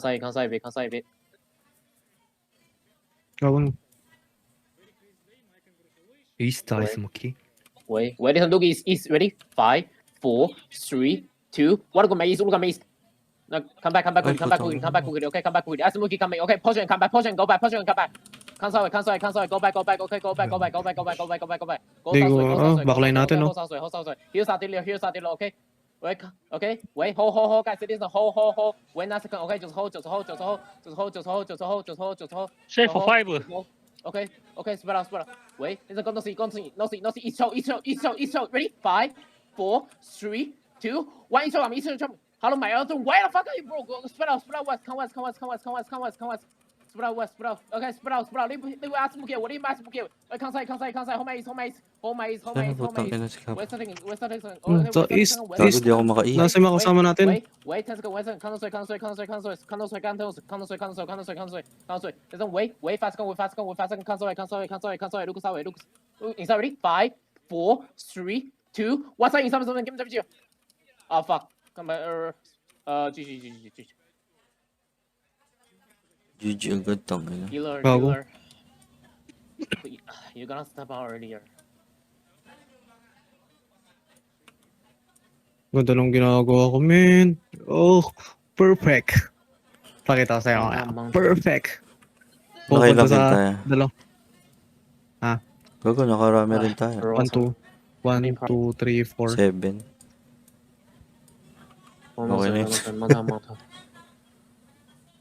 Cancel a bit. Gawin. East tayo smoky. Wait, look east, ready? 5, 4, 3, 2, 1, go east, look east. No, come back quickly, okay, come back quickly. As Mookie coming, okay, position, come back, position, go back, come back. Cancel it, go back, okay, go back. Go backline natin, no? Hold southway. Here's our dealer, okay? Wait, hold, guys, listen, hold. Wait, not second, okay, just hold. Safe for 5. Okay, spread out. Wait, listen, go no see, east show, ready? 5, 4, 3, 2, 1, east show, Hello, my other. Where the fuck are you, bro? Go spread out west. Come west. Spread out west. Okay, spread out. Leave ass here. What do you mean ass here? Come side. Home east. West setting. So east. Hindi ako makaihi. Nasa mga kasama natin. Wait, 10 seconds. Counter sway. Listen, wait, fast go. Counter sway. Look. Inside ready? 5, 4, 3, 2, 1. Inside something. Give me. Oh fuck. Come back. GG. GG agad tangina. Healer. You're gonna step out earlier. Ganda nung ginagawa ko, man. Oh, perfect. Pakita ko sa'yo. Perfect. Nakailan Pupunta tayo? dalaw. Gago, nakarami rin tayo. 1, 2, 3, 4. 7. Okay na yun.